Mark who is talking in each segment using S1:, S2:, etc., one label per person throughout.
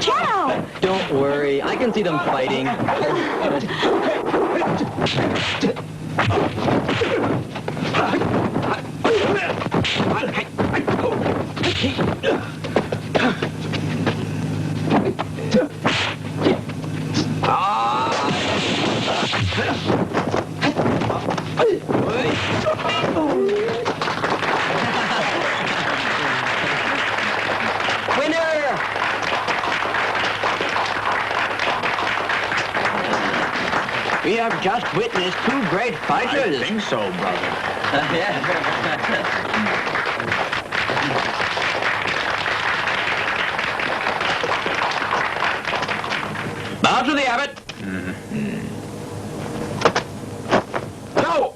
S1: Shadow!
S2: Don't worry, I can see them fighting. Winner!
S3: We have just witnessed two great fighters.
S4: I think so, brother.
S3: Bow to the abbot.
S4: No!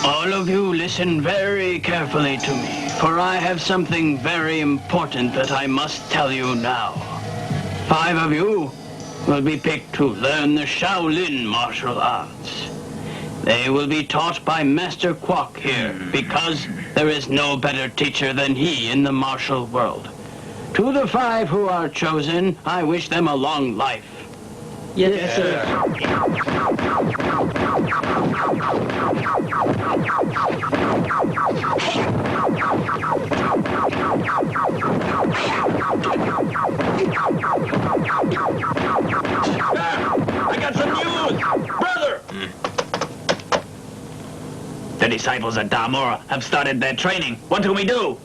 S3: All of you listen very carefully to me, for I have something very important that I must tell you now. 5 of you will be picked to learn the Shaolin martial arts. They will be taught by Master Kwok here, because there is no better teacher than he in the martial world. To the 5 who are chosen, I wish them a long life.
S2: Yes, sir.
S4: I got some news! Brother!
S5: The disciples at Damora have started their training. What do we do?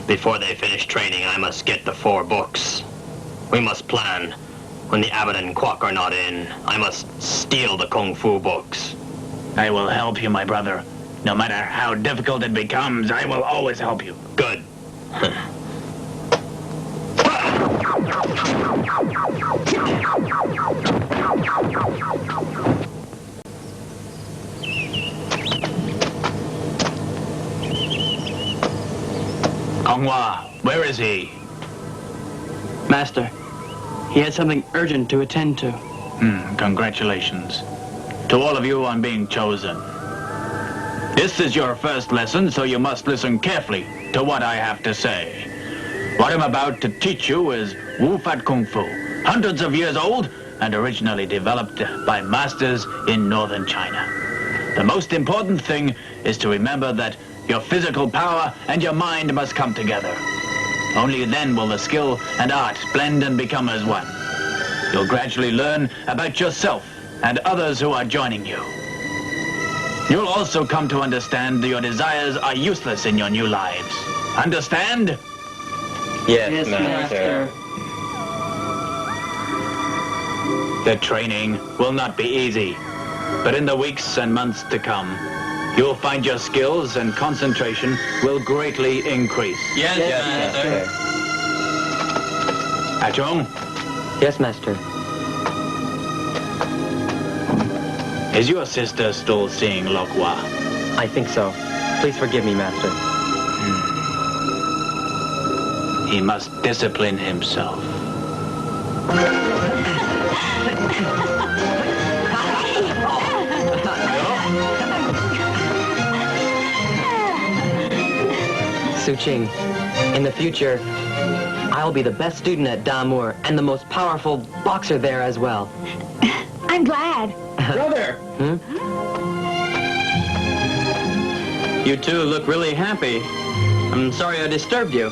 S5: Before they finish training, I must get the 4 books. We must plan. When the abbot and Kwok are not in, I must steal the Kung Fu books.
S4: I will help you, my brother. No matter how difficult it becomes, I will always help you.
S5: Good.
S4: Konghua, where is he?
S3: Master, he had something urgent to attend to.
S4: Congratulations. To all of you on being chosen. This is your first lesson, so you must listen carefully to what I have to say. What I'm about to teach you is Wu Fat Kung Fu, hundreds of years old and originally developed by masters in northern China. The most important thing is to remember that your physical power and your mind must come together. Only then will the skill and art blend and become as one. You'll gradually learn about yourself and others who are joining you. You'll also come to understand that your desires are useless in your new lives. Understand?
S2: Yes, Master.
S4: The training will not be easy, but in the weeks and months to come, you'll find your skills and concentration will greatly increase.
S2: Yes, Master.
S4: Achong,
S2: Yes, Master.
S4: is your sister still seeing Lokwa?
S2: I think so. Please forgive me, Master.
S4: he must discipline himself.
S2: Suching, in the future, I'll be the best student at Damour and the most powerful boxer there as well.
S1: I'm glad.
S3: Brother! You two look really happy. I'm sorry I disturbed you.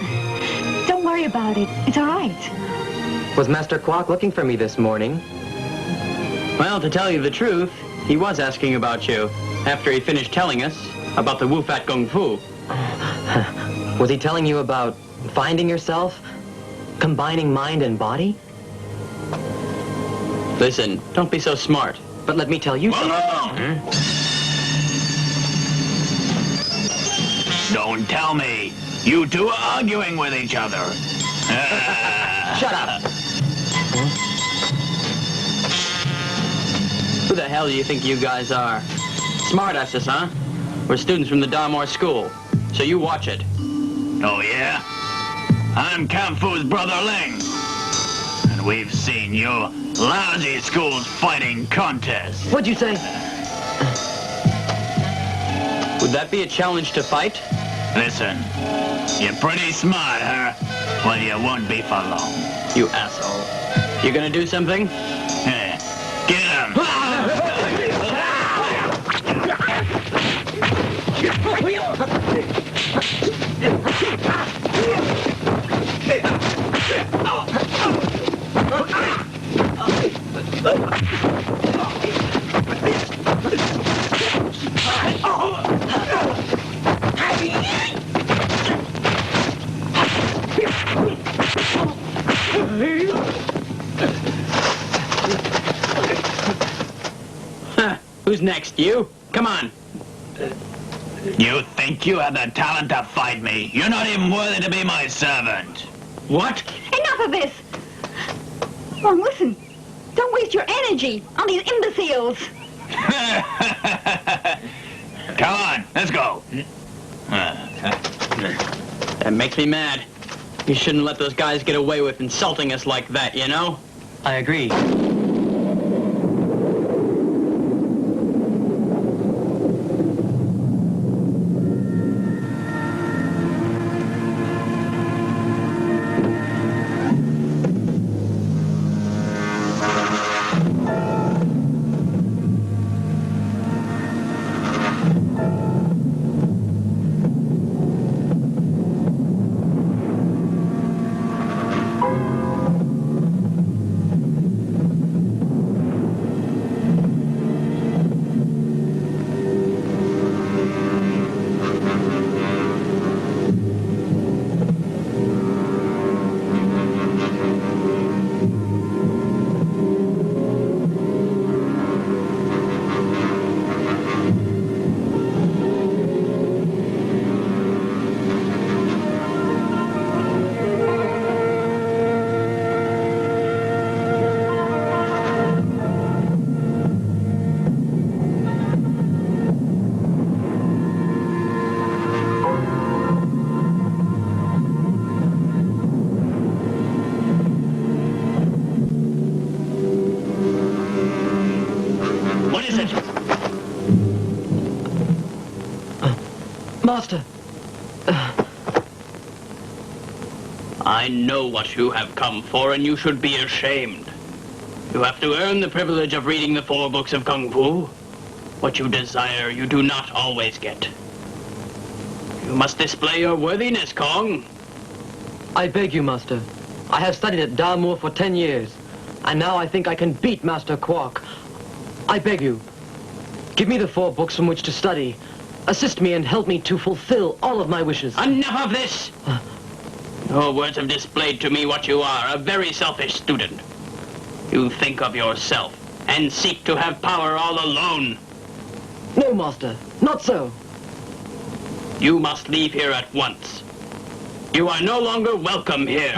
S1: Don't worry about it. It's all right.
S2: Was Master Kwok looking for me this morning?
S3: Well, to tell you the truth, he was asking about you after he finished telling us about the Wu Fat Kung Fu.
S2: Was he telling you about finding yourself? Combining mind and body?
S3: Listen, don't be so smart.
S2: But let me tell you something.
S4: Don't tell me. You two are arguing with each other.
S2: Shut up!
S3: Who the hell do you think you guys are? Smartasses, huh? We're students from the Damour School, so you watch it.
S4: Oh, yeah? I'm Kung Fu's brother Ling. And we've seen your lousy school's fighting contest.
S2: What'd you say?
S3: Would that be a challenge to fight?
S4: Listen, you're pretty smart, huh? Well, you won't be for long.
S3: You asshole. You gonna do something?
S4: Eh, get him!
S3: Who's next? You? Come on.
S4: You think you have the talent to fight me? You're not even worthy to be my servant.
S3: What?
S1: Enough of this. Well, listen. Don't waste your energy on these imbeciles.
S4: Come on, let's go.
S3: That makes me mad. You shouldn't let those guys get away with insulting us like that, you know?
S2: I agree. Master!
S3: I know what you have come for, and you should be ashamed. You have to earn the privilege of reading the 4 books of Kung Fu. What you desire, you do not always get. You must display your worthiness, Kong.
S2: I beg you, Master. I have studied at Damour for 10 years, and now I think I can beat Master Kwok. I beg you, give me the 4 books from which to study. Assist me and help me to fulfill all of my wishes.
S3: Enough of this! Your words have displayed to me what you are, a very selfish student. You think of yourself and seek to have power all alone.
S2: No, Master, not so.
S3: You must leave here at once. You are no longer welcome here.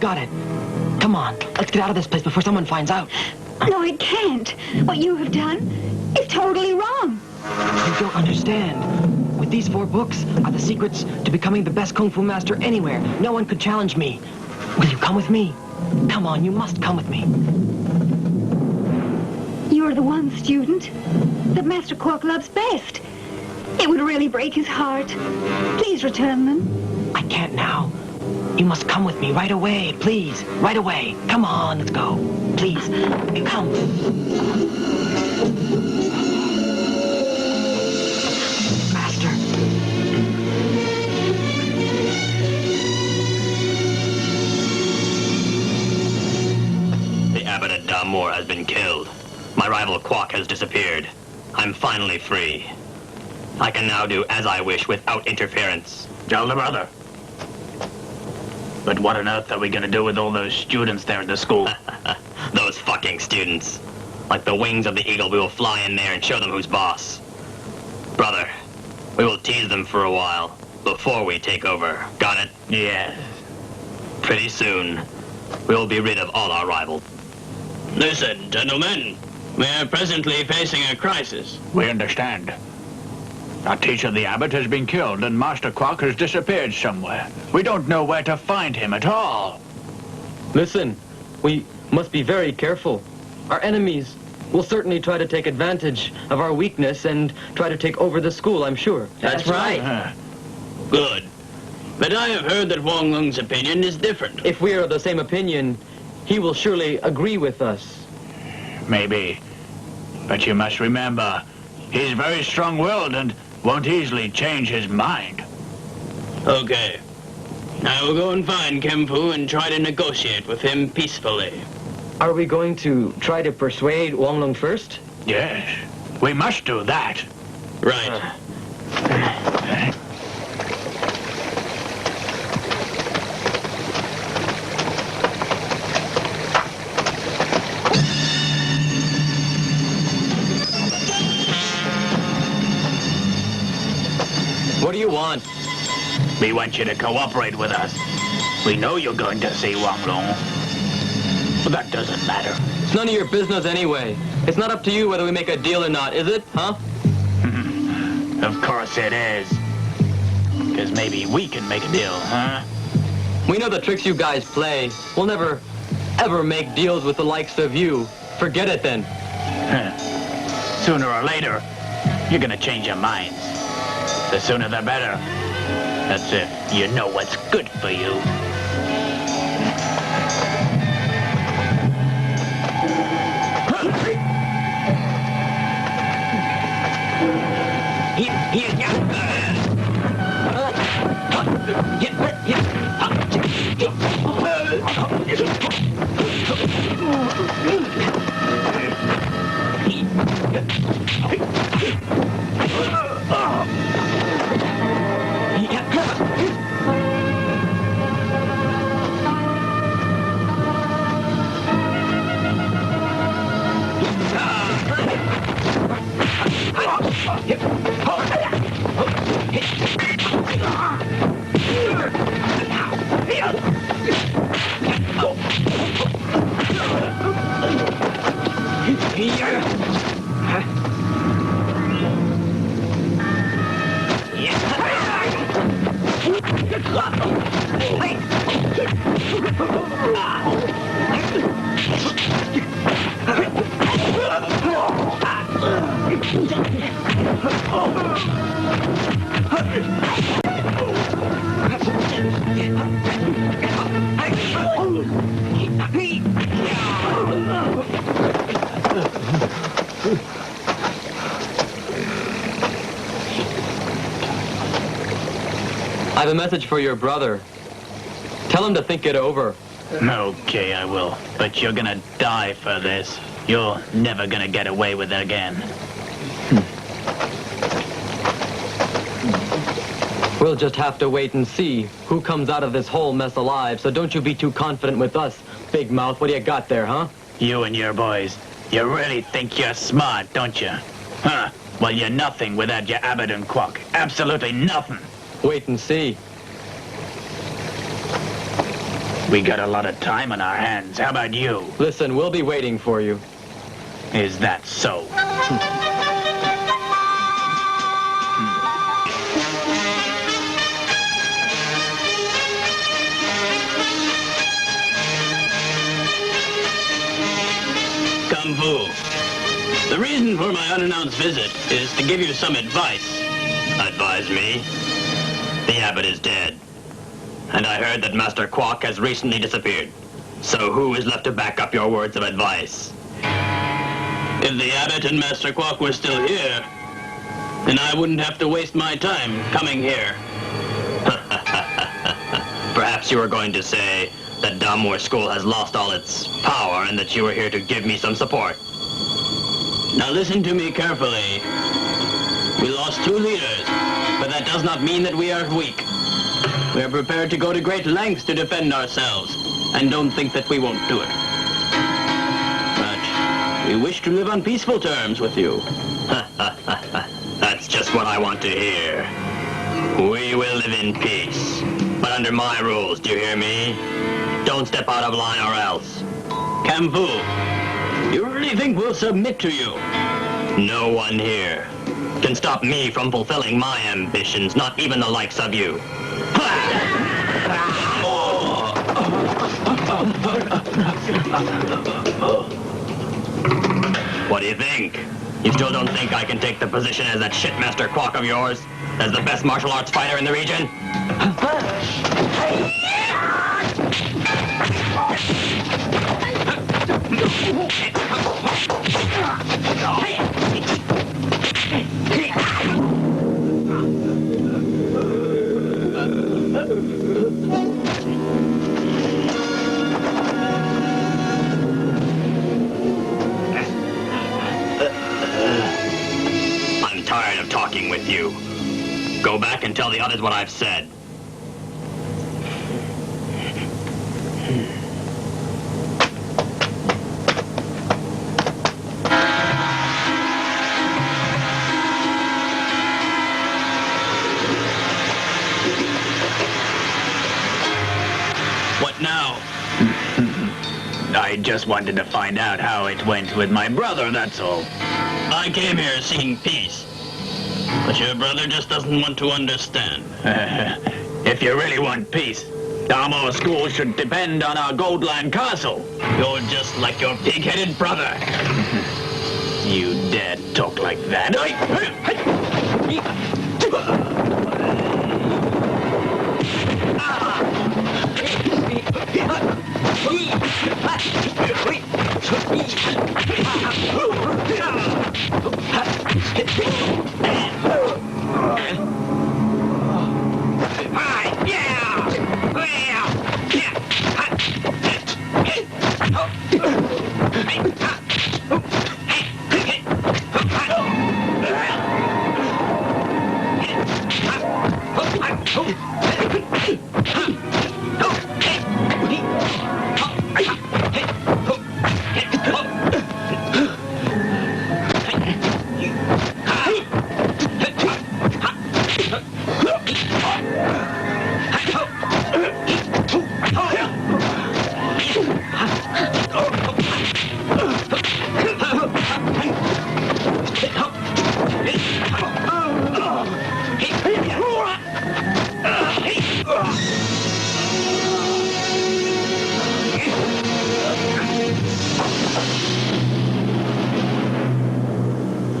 S2: got it. Come on, let's get out of this place before someone finds out.
S1: No, it can't. What you have done is totally wrong.
S2: You don't understand. With these 4 books are the secrets to becoming the best Kung Fu master anywhere. No one could challenge me. Will you come with me? Come on, you must come with me.
S1: You're the one student that Master Quark loves best. It would really break his heart. Please return them.
S2: I can't now. You must come with me right away, please. Right away. Come on, let's go. Please, come. Master.
S5: The abbot at Damour has been killed. My rival Quark has disappeared. I'm finally free. I can now do as I wish without interference.
S4: Elder brother. But what on earth are we gonna do with all those students there at the school?
S5: Those fucking students. Like the wings of the eagle, we will fly in there and show them who's boss. Brother, we will tease them for a while before we take over. Got it?
S4: Yes.
S5: Pretty soon, we will be rid of all our rivals.
S3: Listen, gentlemen. We are presently facing a crisis.
S4: We understand. Our teacher, the abbot, has been killed, and Master Quark has disappeared somewhere. We don't know where to find him at all.
S2: Listen, we must be very careful. Our enemies will certainly try to take advantage of our weakness and try to take over the school, I'm sure.
S3: That's right. Good. But I have heard that Wong Lung's opinion is different.
S2: If we are of the same opinion, he will surely agree with us.
S4: Maybe. But you must remember, he's very strong-willed and won't easily change his mind.
S3: Okay. I will go and find Kempu and try to negotiate with him peacefully.
S2: Are we going to try to persuade Wong Lung first?
S4: Yes, we must do that.
S3: Right.
S2: What do you want?
S4: We want you to cooperate with us. We know you're going to see Wong Lung. But that doesn't matter.
S2: It's none of your business anyway. It's not up to you whether we make a deal or not, is it? Huh?
S4: Of course it is. Because maybe we can make a deal, huh?
S2: We know the tricks you guys play. We'll never, ever make deals with the likes of you. Forget it then.
S4: Sooner or later, you're gonna change your minds. The sooner the better. That's if you know what's good for you.
S2: I have a message for your brother. Tell him to think it over.
S4: Okay, I will. But you're gonna die for this. You're never gonna get away with it again.
S2: We'll just have to wait and see who comes out of this whole mess alive, so don't you be too confident with us, Big Mouth. What do you got there, huh?
S4: You and your boys, you really think you're smart, don't you? Huh? Well, you're nothing without your Abbott and Quark. Absolutely nothing.
S2: Wait and see.
S4: We got a lot of time on our hands. How about you?
S2: Listen, we'll be waiting for you.
S4: Is that so?
S3: Kung Fu. The reason for my unannounced visit is to give you some advice.
S5: Advise me? The abbot is dead. And I heard that Master Quack has recently disappeared. So who is left to back up your words of advice?
S3: If the abbot and Master Quack were still here, then I wouldn't have to waste my time coming here.
S5: Perhaps you were going to say that Damour School has lost all its power and that you were here to give me some support.
S3: Now listen to me carefully. We lost 2 leaders, but that does not mean that we are weak. We are prepared to go to great lengths to defend ourselves, and don't think that we won't do it. But we wish to live on peaceful terms with you.
S5: That's just what I want to hear. We will live in peace, but under my rules, do you hear me? Don't step out of line or else.
S3: Kung Fu, you really think we'll submit to you?
S5: No one here can stop me from fulfilling my ambitions, not even the likes of you. What do you think? You still don't think I can take the position as that shitmaster Quack of yours? As the best martial arts fighter in the region? I'm tired of talking with you. Go back and tell the others what I've said.
S3: What now?
S4: I just wanted to find out how it went with my brother, that's all.
S3: I came here seeking peace. But your brother just doesn't want to understand.
S4: If you really want peace, Damour School should depend on our Goldland Castle.
S3: You're just like your pig-headed brother.
S4: You dare talk like that?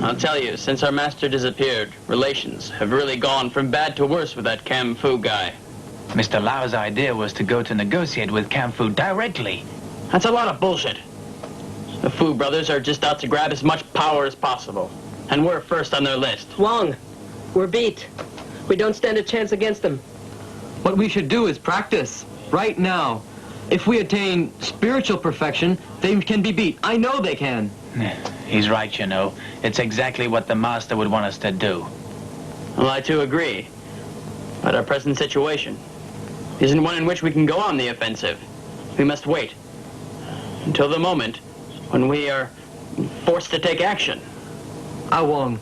S3: I'll tell you, since our master disappeared, relations have really gone from bad to worse with that Kung Fu guy.
S4: Mr. Lau's idea was to go to negotiate with Kung Fu directly.
S3: That's a lot of bullshit. The Fu brothers are just out to grab as much power as possible. And we're first on their list.
S2: Wong, we're beat. We don't stand a chance against them. What we should do is practice, right now. If we attain spiritual perfection, they can be beat. I know they can.
S4: He's right, you know. It's exactly what the master would want us to do.
S3: Well, I too agree. But our present situation isn't one in which we can go on the offensive. We must wait until the moment when we are forced to take action.
S2: Ah, Wong,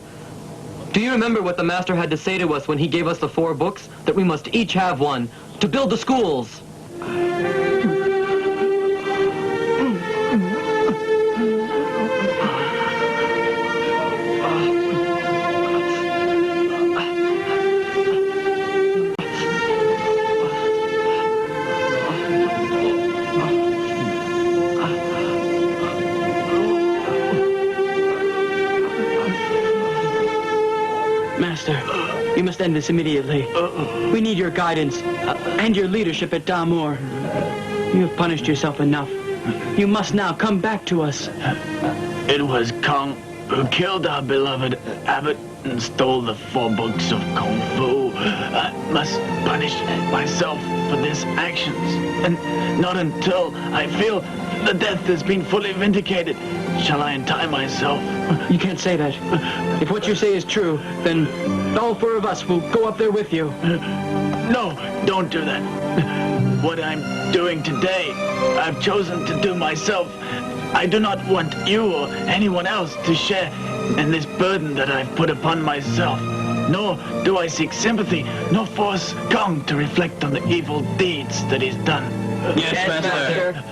S2: do you remember what the master had to say to us when he gave us the 4 books? That we must each have one to build the schools.
S3: You must end this immediately. We need your guidance and your leadership at Damor. You have punished yourself enough. You must now come back to us.
S4: It was Kong who killed our beloved abbot and stole the 4 books of Kung Fu. I must punish myself for this actions. And not until I feel the death has been fully vindicated shall I untie myself.
S3: You can't say that. If what you say is true, then all 4 of us will go up there with you.
S4: No, don't do that. What I'm doing today, I've chosen to do myself. I do not want you or anyone else to share in this burden that I've put upon myself. Nor do I seek sympathy, nor force Kong to reflect on the evil deeds that he's done.
S3: Yes, Master.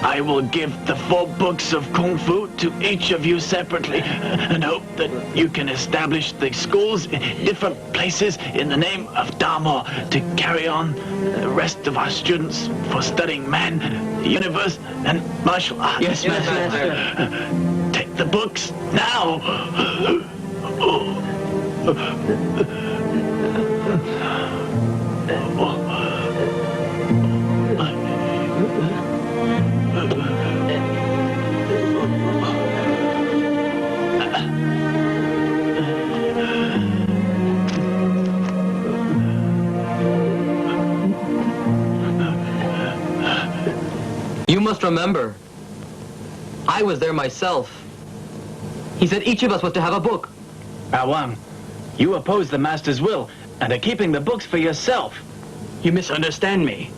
S4: I will give the 4 books of Kung Fu to each of you separately and hope that you can establish the schools in different places in the name of Damor to carry on the rest of our students for studying man, the universe, and martial arts.
S3: Yes, Master.
S4: Take the books now.
S2: You must remember, I was there myself. He said each of us was to have a book.
S4: Wang, you oppose the Master's will and are keeping the books for yourself.
S3: You misunderstand me.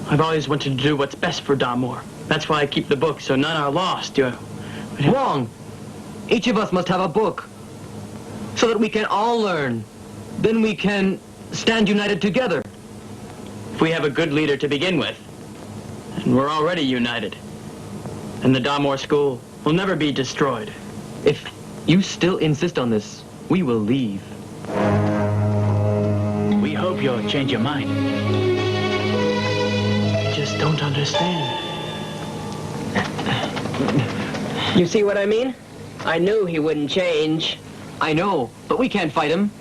S3: I've always wanted to do what's best for Damor. That's why I keep the books, so none are lost.
S2: Wrong. Each of us must have a book, so that we can all learn. Then we can stand united together.
S3: If we have a good leader to begin with, and we're already united, and the Damor School will never be destroyed.
S2: If you still insist on this, we will leave.
S4: We hope you'll change your mind.
S3: I just don't understand.
S6: You see what I mean? I knew he wouldn't change.
S2: I know, but we can't fight him.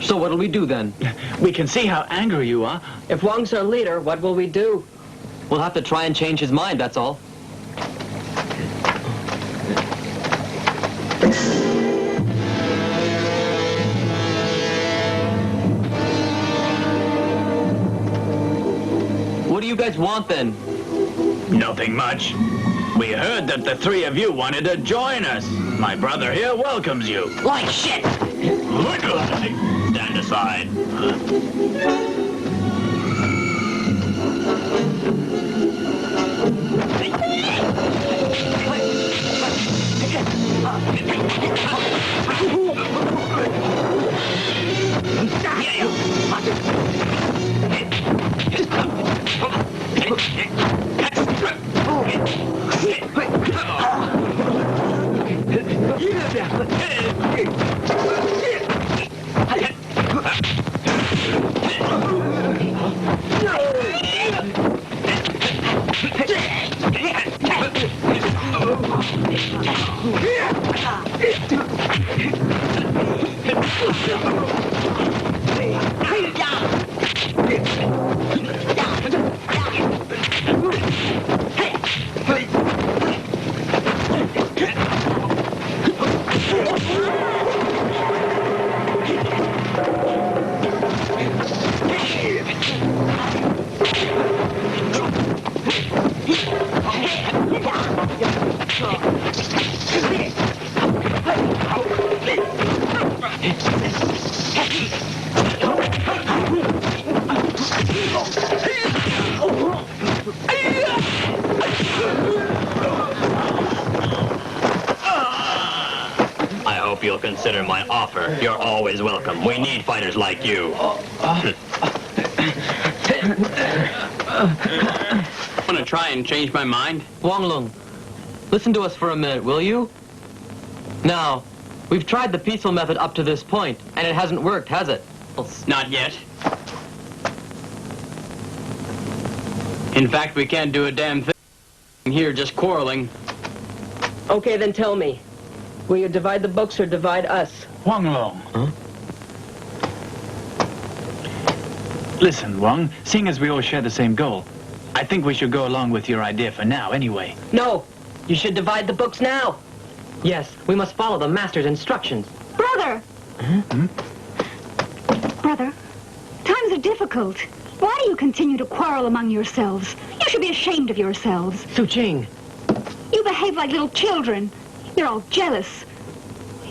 S2: So what'll we do then?
S4: We can see how angry you are.
S6: If Wang's our leader, what will we do?
S2: We'll have to try and change his mind, that's all. What do you guys want then?
S4: Nothing much. We heard that the 3 of you wanted to join us. My brother here welcomes you.
S6: Like shit!
S5: Stand aside. I hope you'll consider my offer. You're always welcome. We need fighters like you.
S3: I'm gonna try and change my mind.
S2: Wang Lung, listen to us for a minute, will you? Now, we've tried the peaceful method up to this point, and it hasn't worked, has it?
S3: Not yet. In fact, we can't do a damn thing here just quarreling.
S6: Okay, then tell me. Will you divide the books or divide us?
S4: Wang Long, Listen, Wong, seeing as we all share the same goal, I think we should go along with your idea for now anyway.
S6: No, you should divide the books now.
S2: Yes, we must follow the master's instructions.
S1: Brother! Brother, times are difficult. Why do you continue to quarrel among yourselves? You should be ashamed of yourselves.
S2: Su Ching,
S1: You behave like little children. You're all jealous.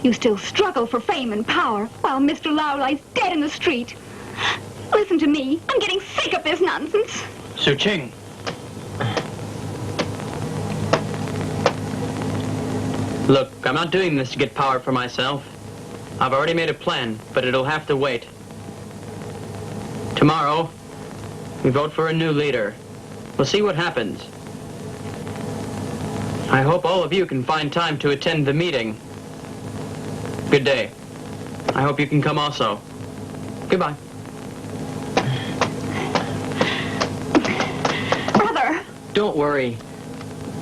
S1: You still struggle for fame and power, while Mr. Lau lies dead in the street. Listen to me. I'm getting sick of this nonsense.
S3: Su Ching. Look, I'm not doing this to get power for myself. I've already made a plan, but it'll have to wait. Tomorrow, we vote for a new leader. We'll see what happens. I hope all of you can find time to attend the meeting. Good day. I hope you can come also. Goodbye.
S1: Brother!
S2: don't worry.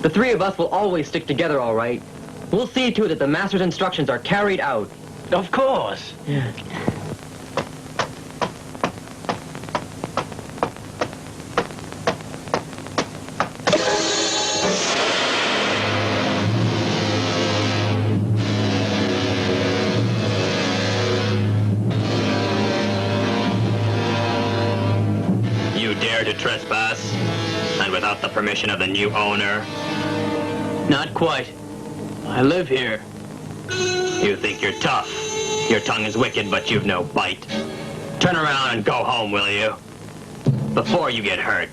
S2: The three of us will always stick together, all right. We'll see to it that the master's instructions are carried out.
S4: Of course.
S2: Yeah.
S5: You dare to trespass? And without the permission of the new owner?
S3: Not quite. I live here.
S5: You think you're tough. Your tongue is wicked, but you've no bite. Turn around and go home, will you? Before you get hurt.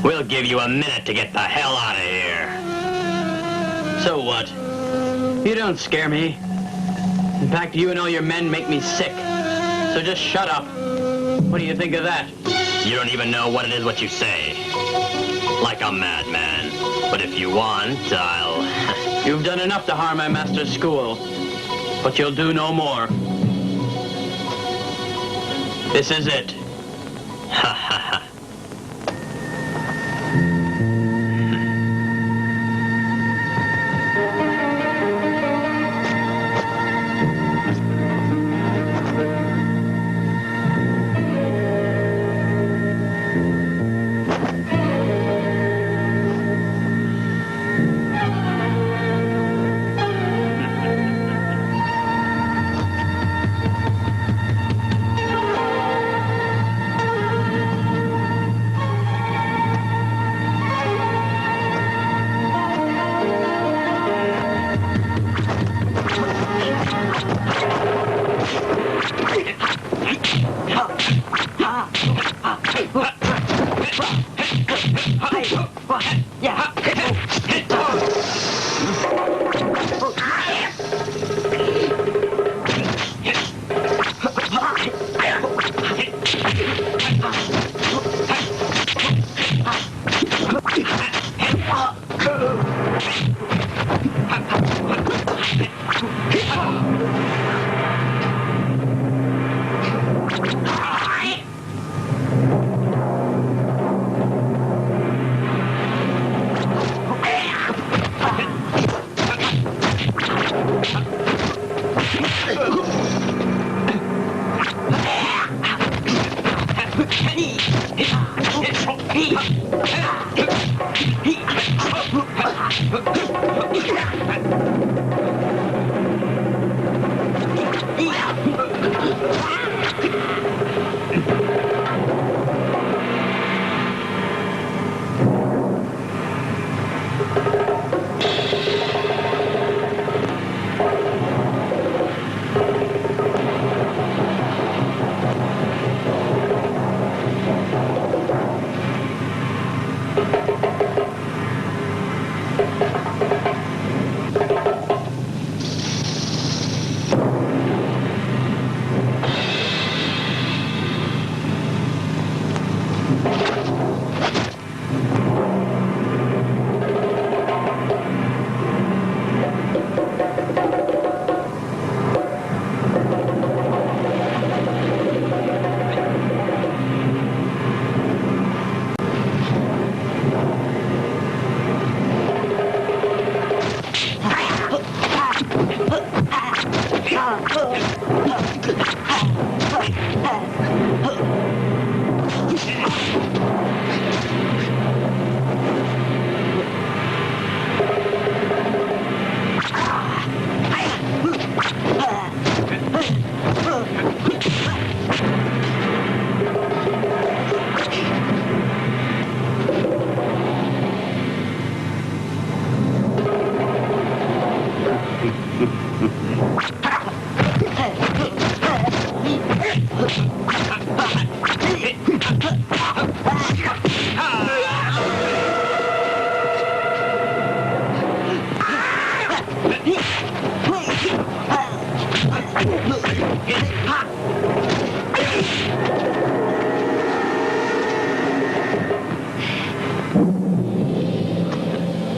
S5: We'll give you a minute to get the hell out of here.
S3: So what? You don't scare me. In fact, you and all your men make me sick. So just shut up. What do you think of that?
S5: You don't even know what it is what you say. Like a madman. But if you want, I'll...
S3: You've done enough to harm my master's school. But you'll do no more. This is it.
S5: Ha ha ha.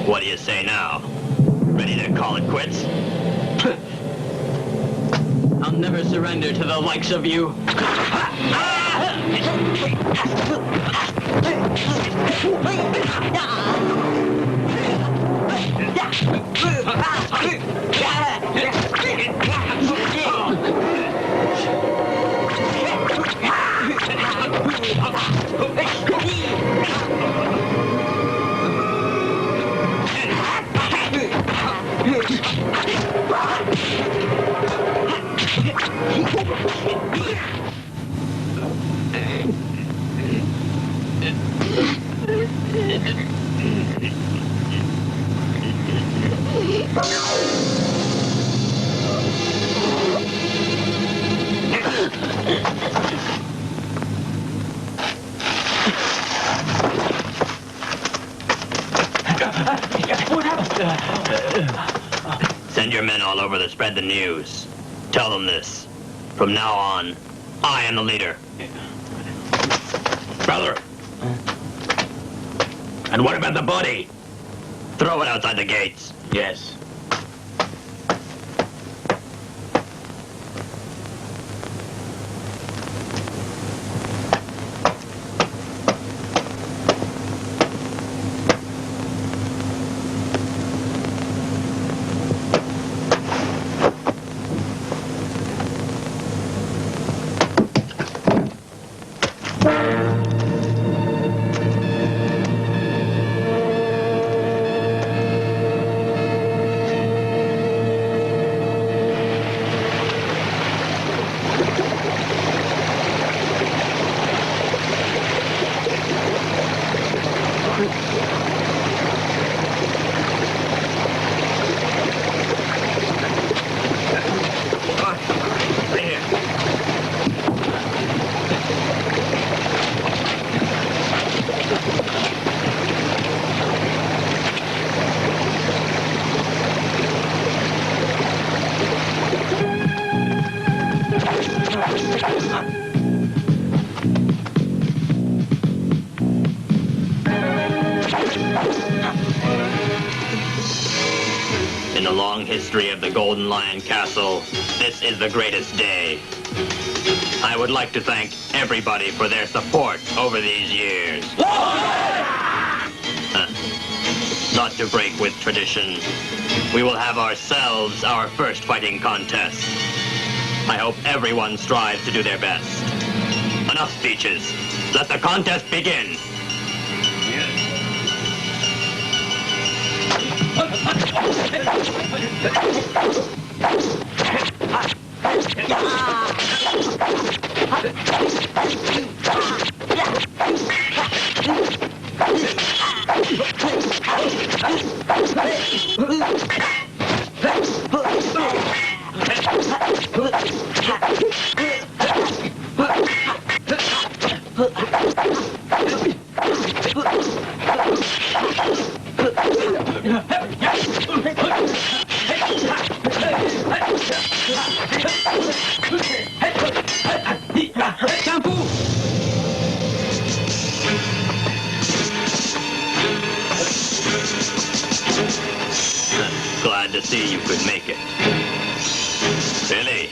S5: What do you say now? Ready to call it quits?
S3: I'll never surrender to the likes of you.
S5: Send your men all over to spread the news. Tell them this. From now on, I am the leader.
S4: Brother. And what about the body?
S5: Throw it outside the gates.
S4: Yes.
S5: In the long history of the Golden Lion Castle, this is the greatest day. I would like to thank everybody for their support over these years. Not to break with tradition, we will have ourselves our first fighting contest. I hope everyone strives to do their best. Enough speeches. Let the contest begin. Glad to see you could make it. Billy,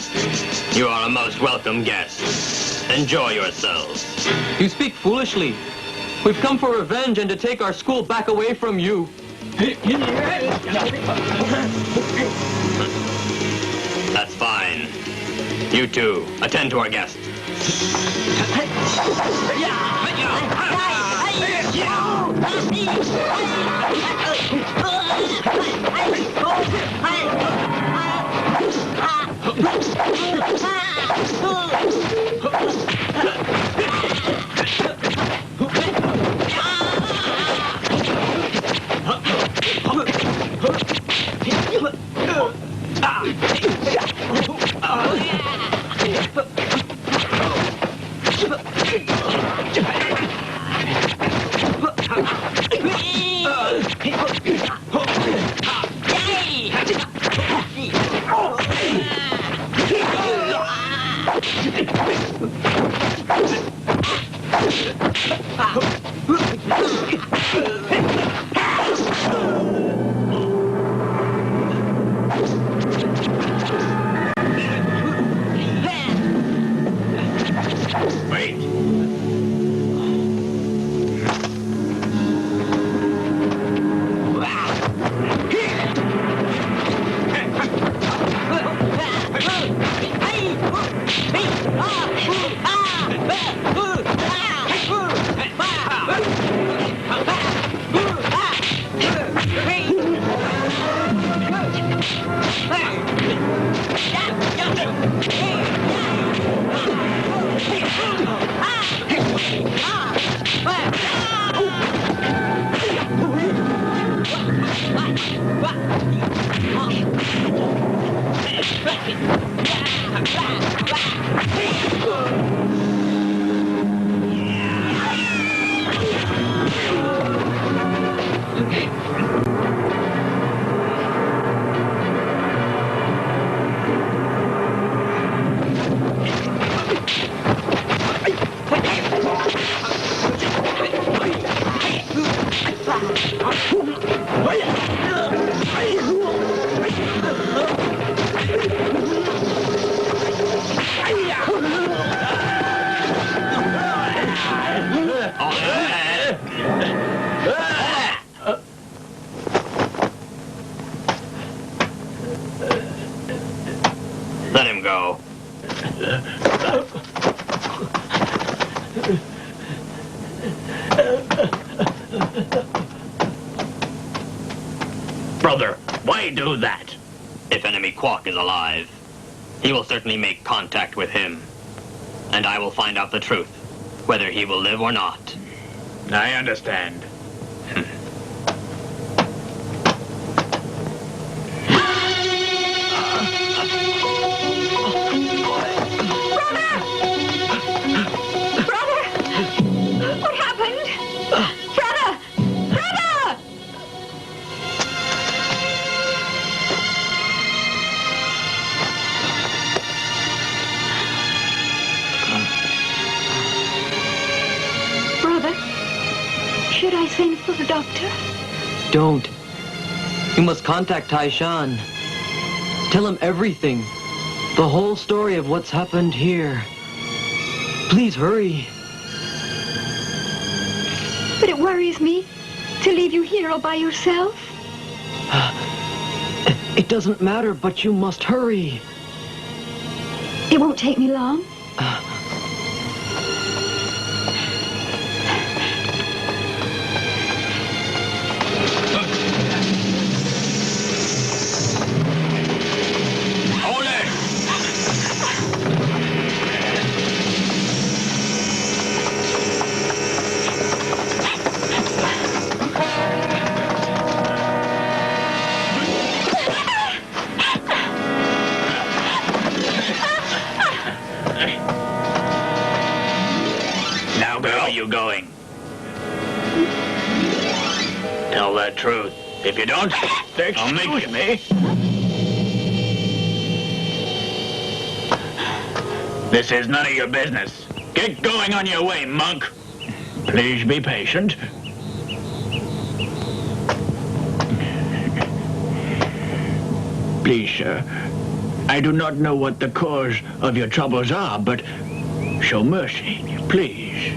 S5: you are a most welcome guest. Enjoy yourselves.
S2: You speak foolishly. We've come for revenge and to take our school back away from you.
S5: That's fine. You two, attend to our guest. Let him go.
S4: Brother, why do that?
S5: If enemy Quark is alive, he will certainly make contact with him. And I will find out the truth, whether he will live or not.
S4: I understand.
S1: What happened? Brother! Brother! Brother, should I send for a doctor?
S2: Don't. You must contact Taishan. Tell him everything. The whole story of what's happened here. Please hurry.
S1: But it worries me to leave you here all by yourself.
S2: It doesn't matter, but you must hurry.
S1: It won't take me long.
S4: Now, where are you going? Tell the truth. If you don't, I'll make you. Me? This is none of your business. Get going on your way, monk. Please be patient. Please, sir. I do not know what the cause of your troubles are, but show mercy, please.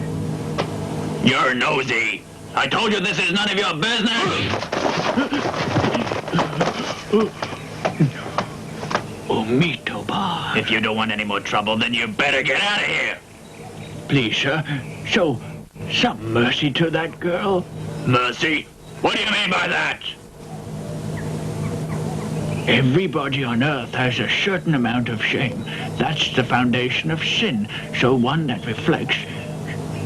S5: You're nosy. I told you this is none of your business.
S4: Omitoba. If you don't want any more trouble, then you better get out of here. Please, sir, show some mercy to that girl.
S5: Mercy? What do you mean by that?
S4: Everybody on Earth has a certain amount of shame. That's the foundation of sin. So one that reflects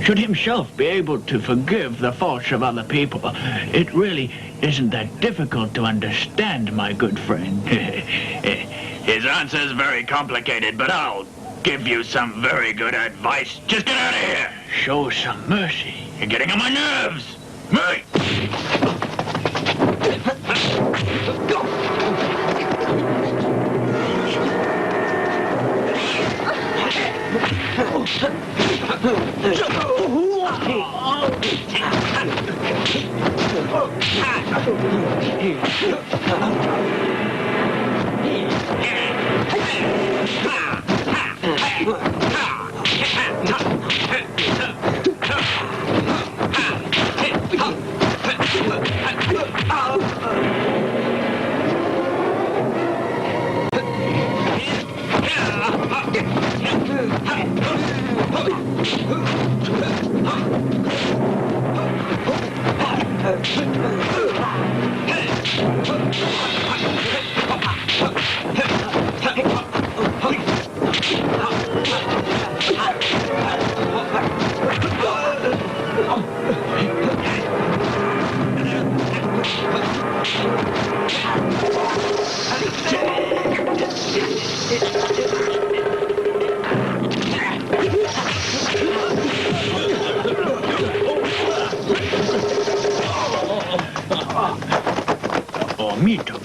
S4: should himself be able to forgive the faults of other people. It really isn't that difficult to understand, my good friend.
S5: His answer is very complicated, but I'll give you some very good advice. Just get out of here.
S4: Show some mercy.
S5: You're getting on my nerves. Hey!
S4: or mito.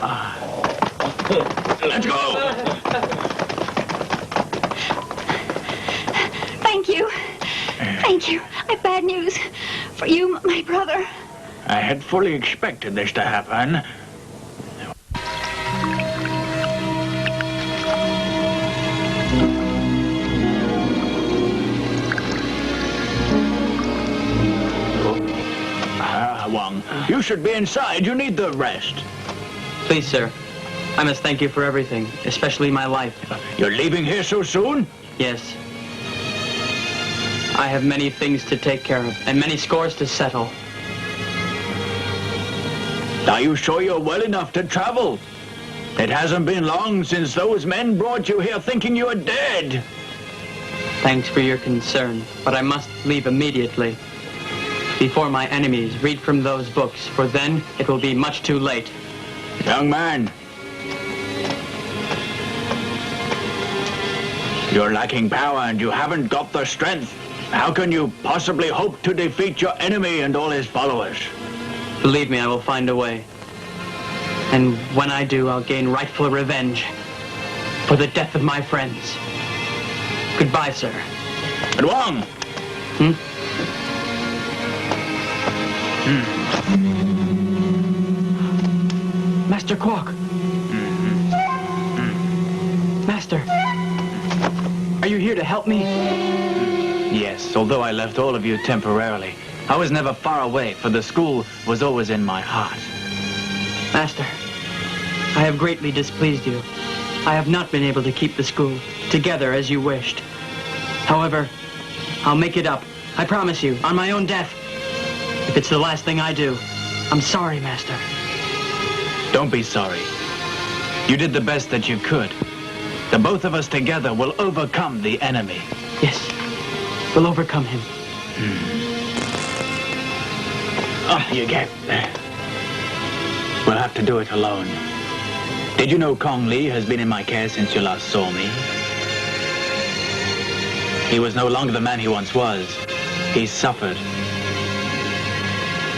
S4: Let's go!
S1: Thank you. Thank you. I've bad news for you, my brother.
S4: I had fully expected this to happen. Wang, you should be inside. You need the rest.
S2: Please, sir. I must thank you for everything, especially my life.
S4: You're leaving here so soon?
S2: Yes. I have many things to take care of, and many scores to settle.
S4: Are you sure you're well enough to travel? It hasn't been long since those men brought you here thinking you were dead.
S2: Thanks for your concern, but I must leave immediately. Before my enemies read from those books, for then it will be much too late.
S4: Young man, you're lacking power and you haven't got the strength. How can you possibly hope to defeat your enemy and all his followers?
S2: Believe me, I will find a way. And when I do, I'll gain rightful revenge for the death of my friends. Goodbye, sir.
S4: And Wang!
S2: Master Quark! Master! Are you here to help me?
S4: Yes, although I left all of you temporarily, I was never far away, for the school was always in my heart.
S2: Master, I have greatly displeased you. I have not been able to keep the school together as you wished. However, I'll make it up. I promise you, on my own death. If it's the last thing I do, I'm sorry, Master.
S4: Don't be sorry. You did the best that you could. The both of us together will overcome the enemy.
S2: Yes, we'll overcome him.
S4: You get. We'll have to do it alone. Did you know Kong Lee has been in my care since you last saw me? He was no longer the man he once was. He suffered.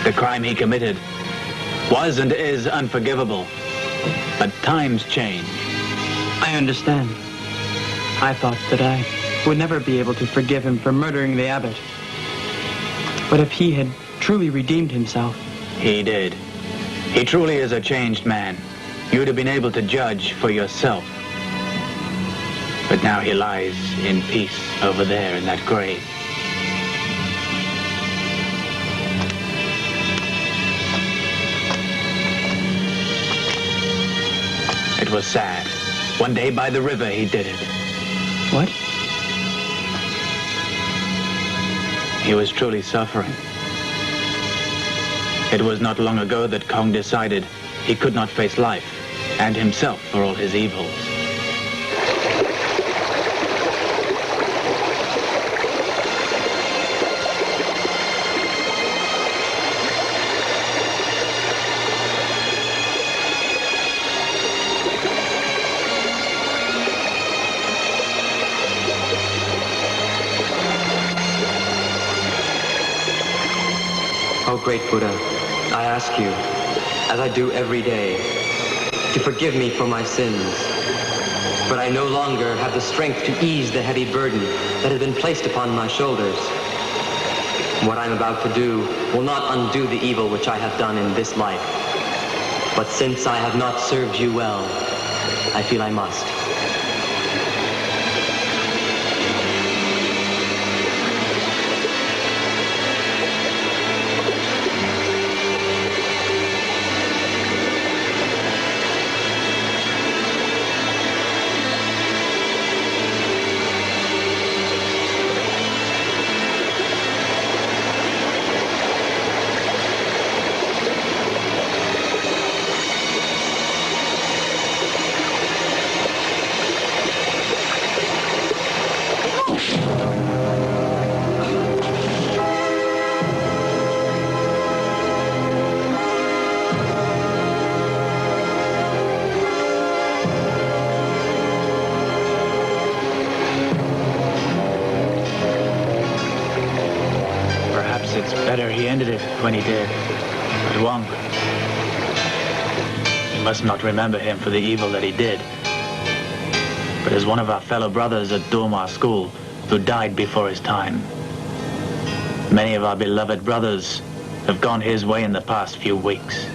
S4: The crime he committed was and is unforgivable. But times change.
S2: I understand. I thought that I would never be able to forgive him for murdering the abbot. But if he had truly redeemed himself...
S4: He did. He truly is a changed man. You'd have been able to judge for yourself. But now he lies in peace over there in that grave. It was sad. One day by the river he did it.
S2: What?
S4: He was truly suffering. It was not long ago that Kong decided he could not face life and himself for all his evils.
S2: Oh, great Buddha, I ask you, as I do every day, to forgive me for my sins. But I no longer have the strength to ease the heavy burden that has been placed upon my shoulders. What I'm about to do will not undo the evil which I have done in this life. But since I have not served you well, I feel I must.
S4: It's better he ended it when he did. But Wang, must not remember him for the evil that he did, but as one of our fellow brothers at Dormar School who died before his time. Many of our beloved brothers have gone his way in the past few weeks.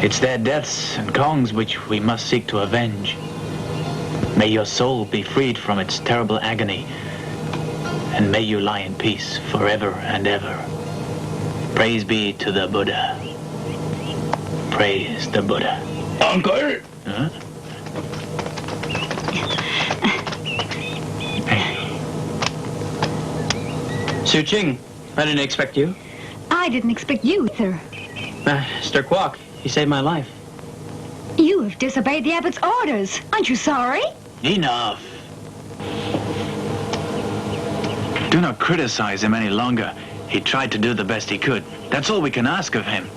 S4: It's their deaths and Kong's which we must seek to avenge. May your soul be freed from its terrible agony, and may you lie in peace forever and ever. Praise be to the Buddha. Praise the Buddha.
S3: Uncle!
S4: Huh?
S6: Su Ching, I didn't expect you.
S1: I didn't expect you, sir.
S6: Mr. Kwok, you saved my life.
S1: You have disobeyed the abbot's orders. Aren't you sorry?
S4: Enough. Do not criticize him any longer. He tried to do the best he could. That's all we can ask of him.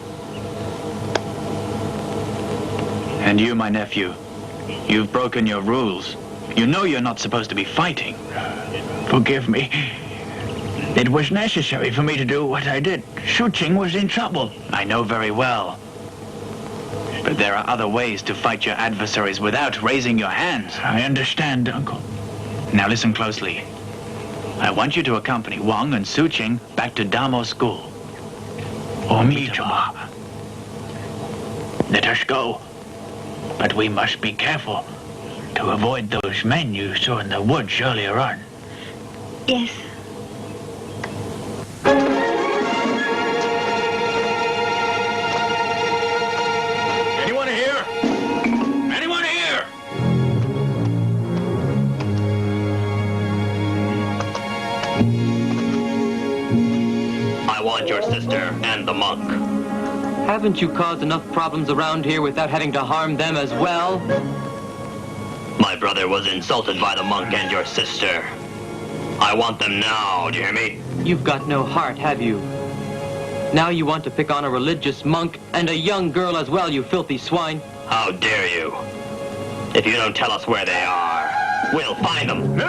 S4: And you, my nephew, you've broken your rules. You know you're not supposed to be fighting.
S3: Forgive me. It was necessary for me to do what I did. Su Ching was in trouble.
S4: I know very well. But there are other ways to fight your adversaries without raising your hands.
S3: I understand, Uncle.
S4: Now listen closely. I want you to accompany Wang and Su Ching back to Damo School.
S3: Omitama. Let us go. But we must be careful to avoid those men you saw in the woods earlier on.
S1: Yes.
S3: Anyone here? Anyone here?
S5: I want your sister and the monk.
S2: Haven't you caused enough problems around here without having to harm them as well?
S5: My brother was insulted by the monk and your sister. I want them now, do you hear me?
S2: You've got no heart, have you? Now you want to pick on a religious monk and a young girl as well, you filthy swine.
S5: How dare you? If you don't tell us where they are, we'll find them.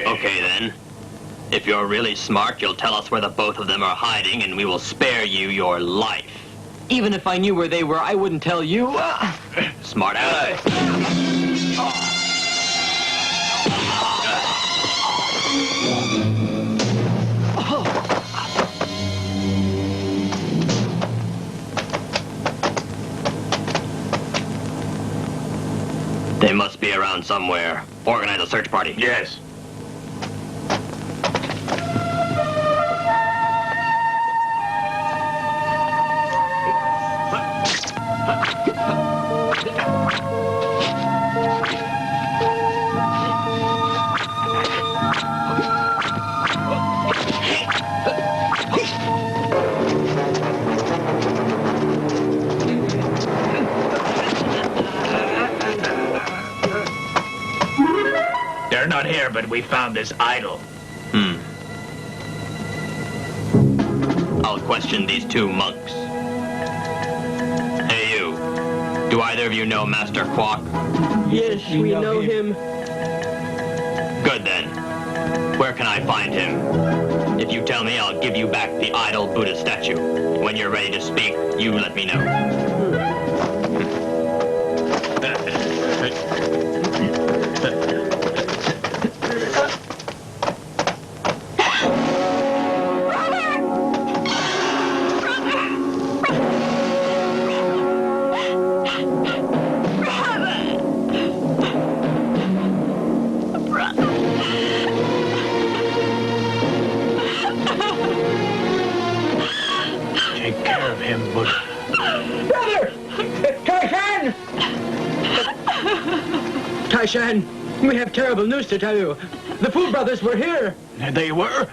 S5: Okay then. If you're really smart, you'll tell us where the both of them are hiding and we will spare you your life.
S2: Even if I knew where they were, I wouldn't tell you.
S5: Smart ass. They must be around somewhere. Organize a search party.
S3: Yes. They're not here, but we found this idol.
S5: I'll question these two monks. Hey, you. Do either of you know Master Kwok?
S6: Yes, we know him.
S5: Good then. Where can I find him? If you tell me, I'll give you back the idol Buddha statue. When you're ready to speak, you let me know.
S3: Take care of him, Buddha.
S2: Taishan, we have terrible news to tell you. The Fu brothers were here.
S4: They were?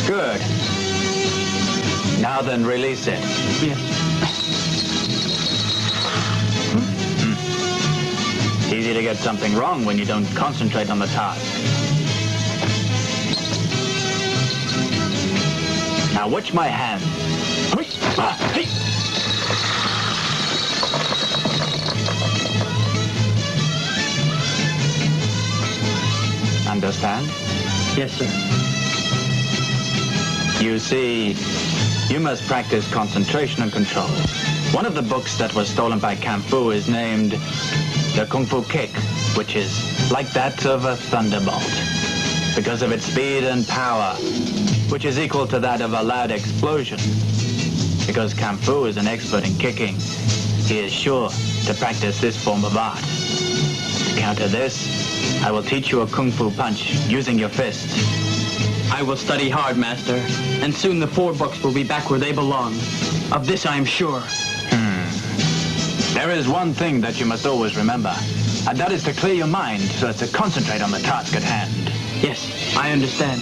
S4: Good. Now then, release it. It's easy to get something wrong when you don't concentrate on the task. Now watch my hand. Understand?
S2: Yes, sir.
S4: You see, you must practice concentration and control. One of the books that was stolen by Camp Fu is named The Kung Fu Kick, which is like that of a thunderbolt, because of its speed and power, which is equal to that of a loud explosion. Because Camp Fu is an expert in kicking, he is sure to practice this form of art. To counter this, I will teach you a Kung Fu punch using your fists.
S3: I will study hard, Master, and soon the 4 books will be back where they belong. Of this I am sure.
S4: There is one thing that you must always remember, and that is to clear your mind so as to concentrate on the task at hand.
S3: Yes, I understand.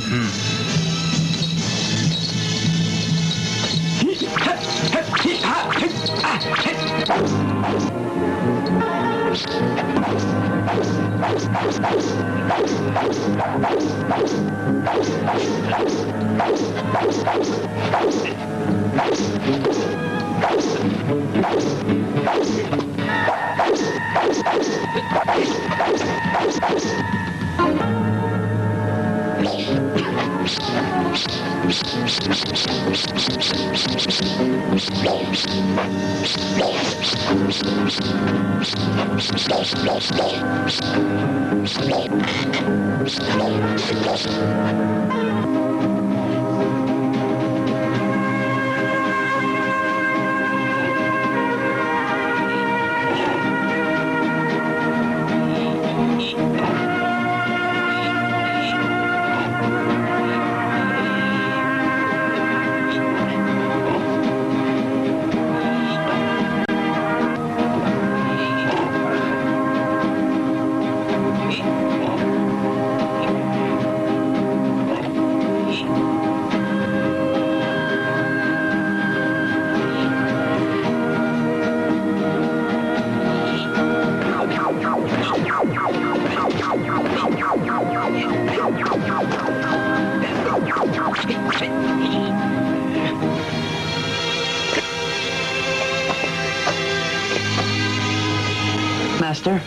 S3: Master,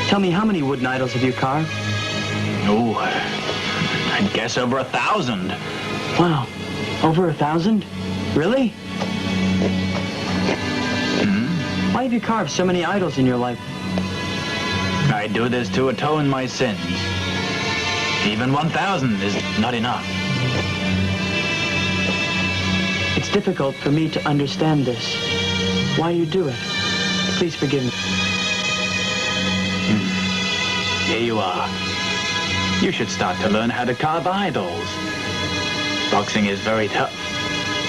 S3: tell me, how many wooden idols have you carved?
S4: Oh, I'd guess over 1,000.
S3: Wow, over 1,000? Really? Why have you carved so many idols in your life?
S4: I do this to atone my sins. Even 1,000 is not enough.
S3: It's difficult for me to understand this. Why you do it. Please forgive me.
S4: Here you are. You should start to learn how to carve idols. Boxing is very tough,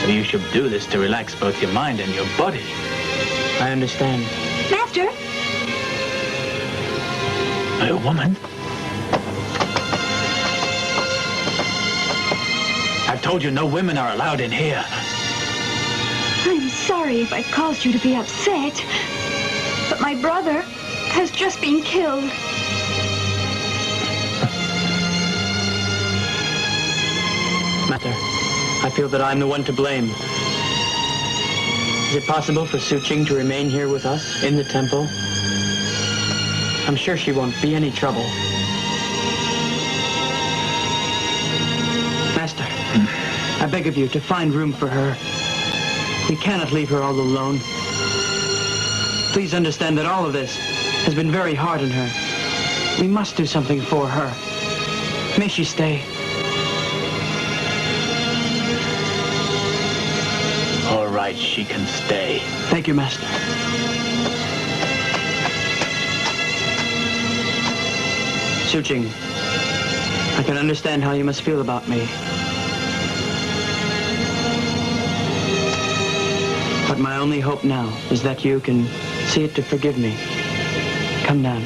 S4: so you should do this to relax both your mind and your body.
S3: I understand.
S1: Master,
S4: A woman? I've told you no women are allowed in here.
S1: I'm sorry if I caused you to be upset, but my brother has just been killed.
S3: Master, I feel that I'm the one to blame. Is it possible for Su Ching to remain here with us in the temple? I'm sure she won't be any trouble. Master, I beg of you to find room for her. We cannot leave her all alone. Please understand that all of this has been very hard on her. We must do something for her. May she stay.
S4: All right, she can stay.
S3: Thank you, Master. Suching, I can understand how you must feel about me. But my only hope now is that you can see it to forgive me. Come down.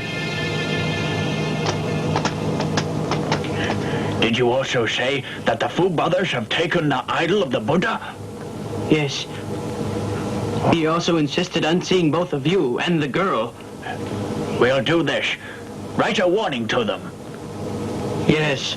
S4: Did you also say that the Fu brothers have taken the idol of the Buddha?
S3: Yes. He also insisted on seeing both of you and the girl.
S4: We'll do this. Write a warning to them.
S3: Yes.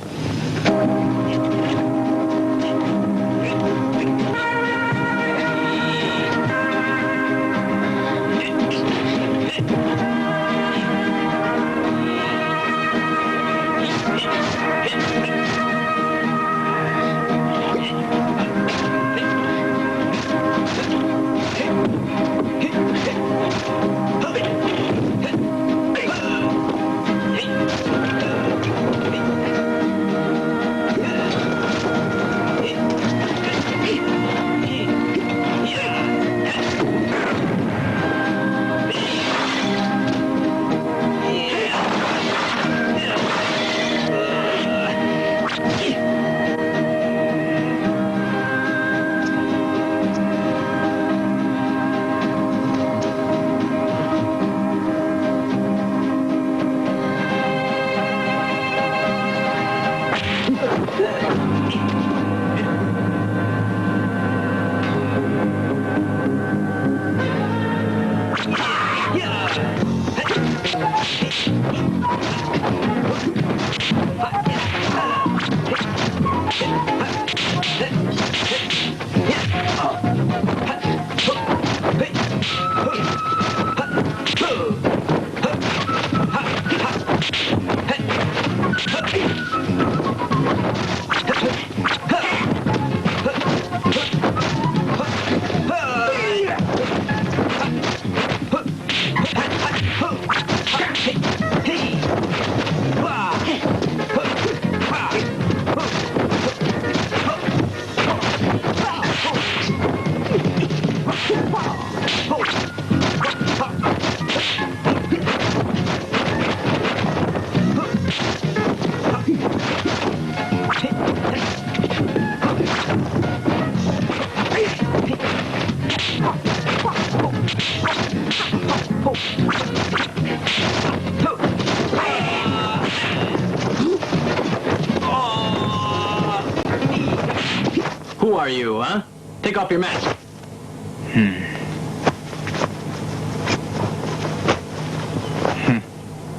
S3: Who are you, huh? Take off your mask.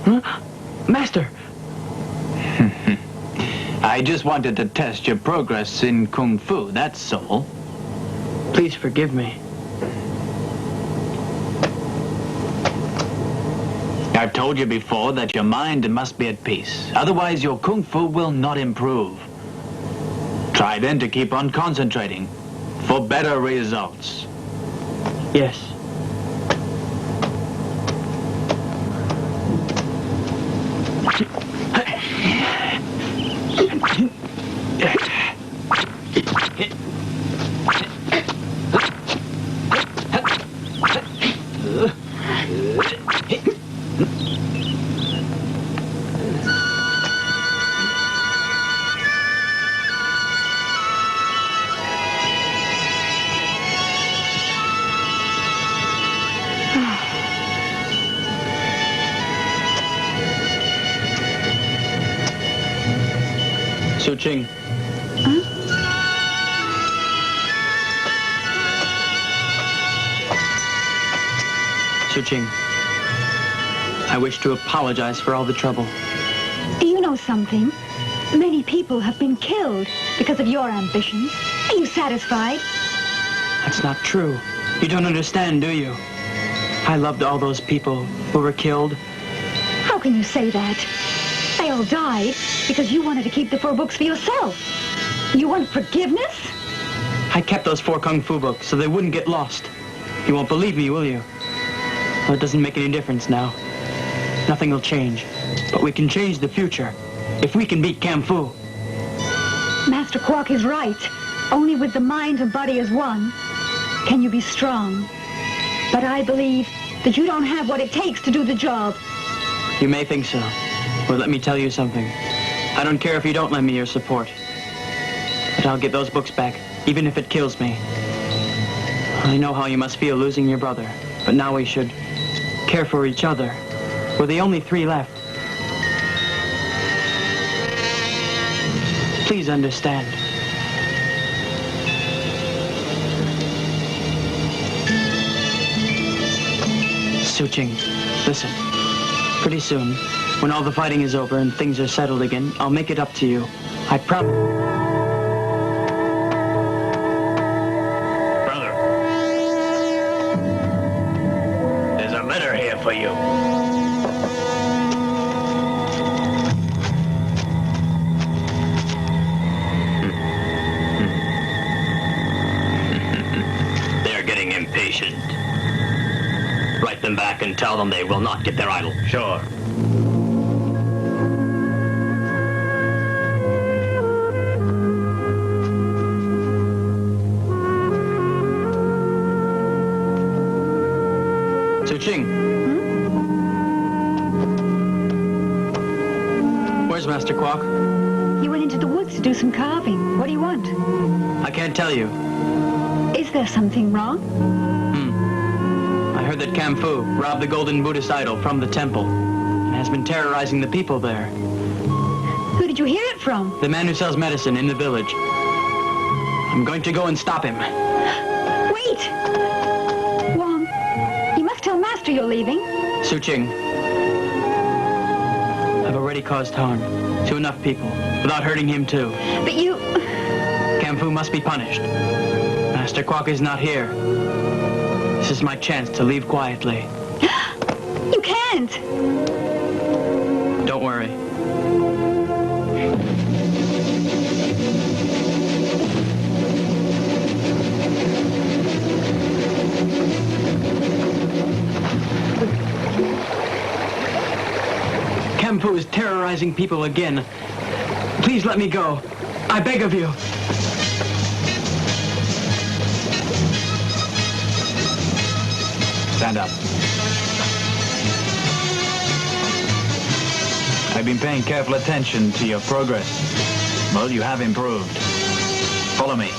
S3: Huh? Master!
S4: I just wanted to test your progress in Kung Fu, that's all.
S3: Please forgive me.
S4: I've told you before that your mind must be at peace. Otherwise, your Kung Fu will not improve. Try then to keep on concentrating for better results.
S3: Yes. Suching. Suching, I wish to apologize for all the trouble.
S1: You know something? Many people have been killed because of your ambitions. Are you satisfied?
S3: That's not true. You don't understand, do you? I loved all those people who were killed.
S1: How can you say that? They all died because you wanted to keep the 4 books for yourself. You want forgiveness?
S3: I kept those 4 Kung Fu books so they wouldn't get lost. You won't believe me, will you? Well, it doesn't make any difference now. Nothing will change. But we can change the future if we can beat Kam Fu.
S1: Master Quark is right. Only with the mind and body as one can you be strong. But I believe that you don't have what it takes to do the job.
S3: You may think so, Well, let me tell you something. I don't care if you don't lend me your support. But I'll get those books back, even if it kills me. I know how you must feel losing your brother, but now we should care for each other. We're the only three left. Please understand. Suching, listen. Pretty soon, when all the fighting is over and things are settled again, I'll make it up to you. I promise.
S5: Brother, there's a letter here for you. They're getting impatient. Write them back and tell them they will not get their idol. Sure.
S3: Suching. Where's Master Quack?
S1: He went into the woods to do some carving. What do you want?
S3: I can't tell you.
S1: Is there something wrong?
S3: I heard that Camfu robbed the golden Buddhist idol from the temple and has been terrorizing the people there.
S1: Who did you hear it from?
S3: The man who sells medicine in the village. I'm going to go and stop him.
S1: Wait! Wong, you must tell Master you're leaving.
S3: Suching, I've already caused harm to enough people without hurting him too.
S1: But you...
S3: Camfu must be punished. Master Quack is not here. This is my chance to leave quietly.
S1: You can't!
S3: Don't worry. Camfu is terrorizing people again. Please let me go. I beg of you.
S4: Stand up. I've been paying careful attention to your progress. Well, you have improved. Follow me.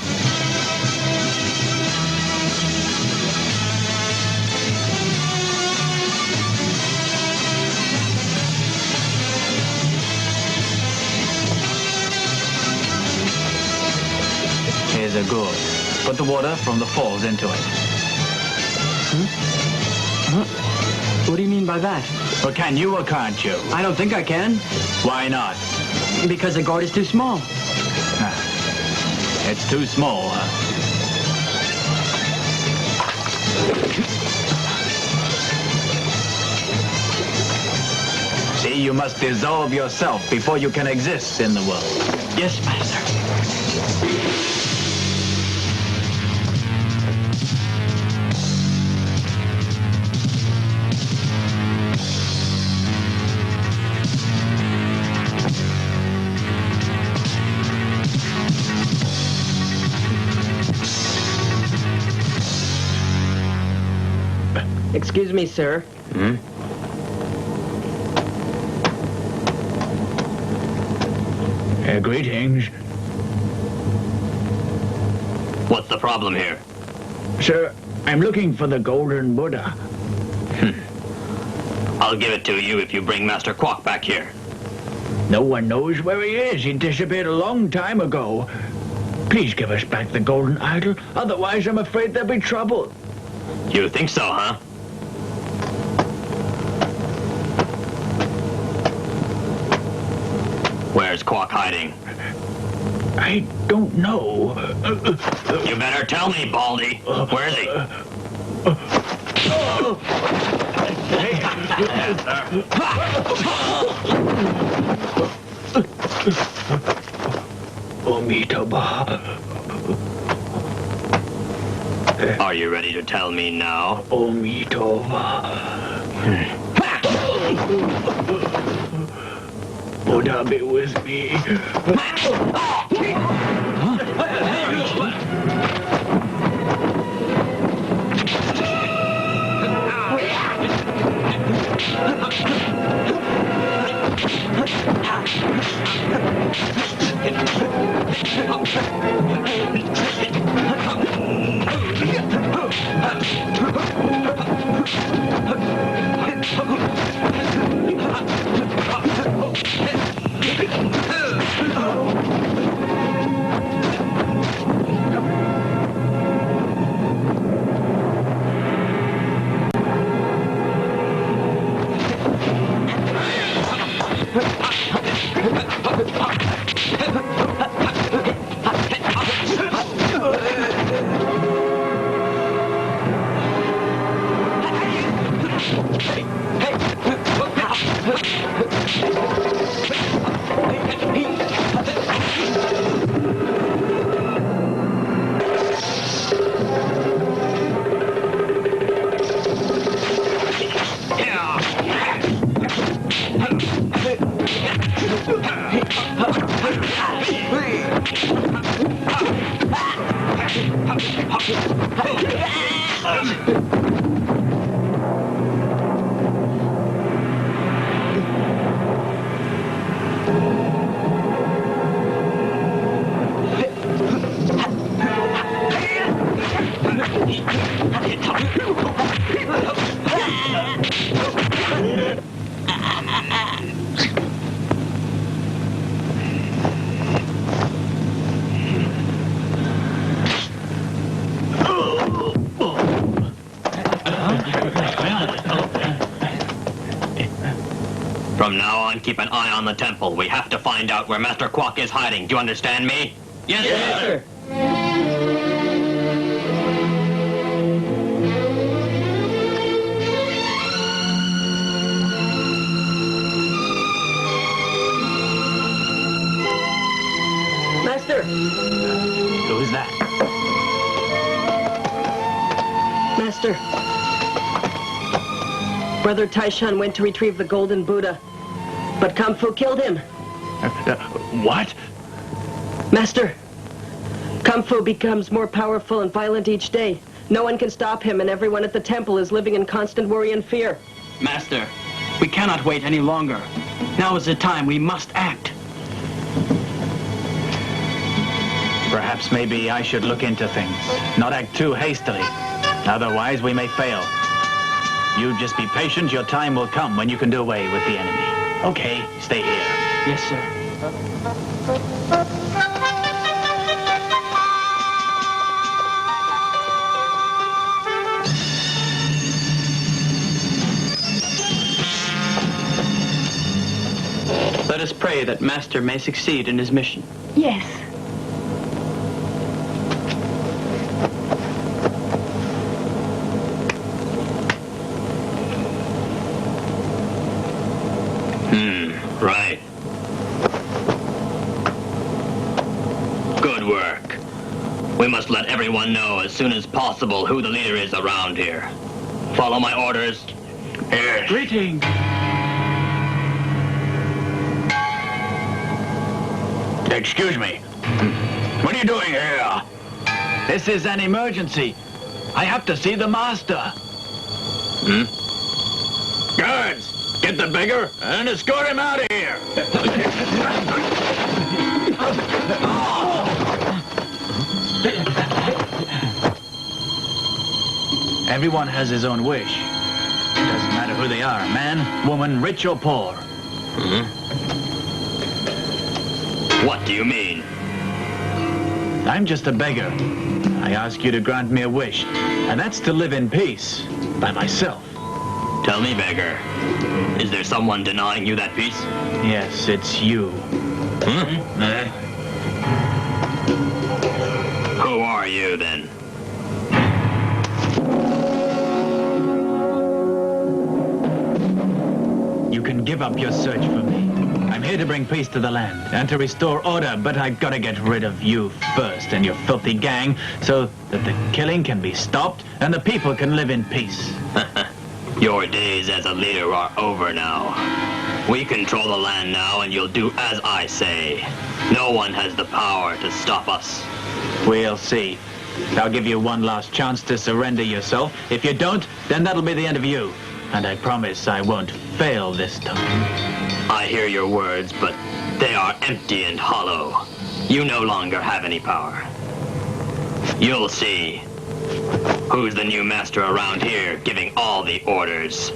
S4: Here's a gourd. Put the water from the falls into it.
S3: What do you mean by that?
S4: Well, can you or can't you?
S3: I don't think I can.
S4: Why not?
S3: Because the gourd is too small.
S4: It's too small, huh? See, you must dissolve yourself before you can exist in the world.
S3: Yes, Master.
S6: Excuse me, sir.
S7: Greetings.
S5: What's the problem here?
S7: Sir, I'm looking for the Golden Buddha.
S5: I'll give it to you if you bring Master Quack back here.
S7: No one knows where he is. He disappeared a long time ago. Please give us back the golden idol. Otherwise, I'm afraid there'll be trouble.
S5: You think so, huh? Where's Quack hiding?
S7: I don't know.
S5: You better tell me, Baldy. Where is he?
S7: Amitabha.
S5: Are you ready to tell me now?
S7: Amitabha. Buddha be with me.
S5: From now on, keep an eye on the temple. We have to find out where Master Quack is hiding. Do you understand me?
S6: Yes, sir. Master!
S4: Who's that?
S6: Master. Brother Taishan went to retrieve the golden Buddha, but Kung Fu killed him.
S4: What?
S6: Master, Kung Fu becomes more powerful and violent each day. No one can stop him, and everyone at the temple is living in constant worry and fear.
S3: Master, we cannot wait any longer. Now is the time. We must act.
S4: Perhaps maybe I should look into things, not act too hastily. Otherwise, we may fail. You just be patient. Your time will come when you can do away with the enemy. Okay, stay here.
S3: Yes, sir. Let us pray that Master may succeed in his mission.
S1: Yes.
S5: Right. Good work. We must let everyone know as soon as possible who the leader is around here. Follow my orders. Here.
S7: Greeting.
S4: Excuse me. What are you doing here? This is an emergency. I have to see the master. Guards, get the beggar and escort him out of here. Everyone has his own wish. It doesn't matter who they are, man, woman, rich or poor.
S5: What do you mean?
S4: I'm just a beggar. I ask you to grant me a wish, and that's to live in peace by myself.
S5: Tell me, beggar, is there someone denying you that peace?
S4: Yes, it's you.
S5: Who are you, then?
S4: You can give up your search for me. I'm here to bring peace to the land and to restore order, but I've got to get rid of you first and your filthy gang so that the killing can be stopped and the people can live in peace.
S5: Your days as a leader are over now. We control the land now, and you'll do as I say. No one has the power to stop us.
S4: We'll see. I'll give you one last chance to surrender yourself. If you don't, then that'll be the end of you. And I promise I won't fail this time.
S5: I hear your words, but They are empty and hollow. You no longer have any power. You'll see who's the new master around here giving all the orders.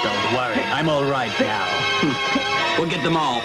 S3: Don't worry, I'm all right now. We'll get them all.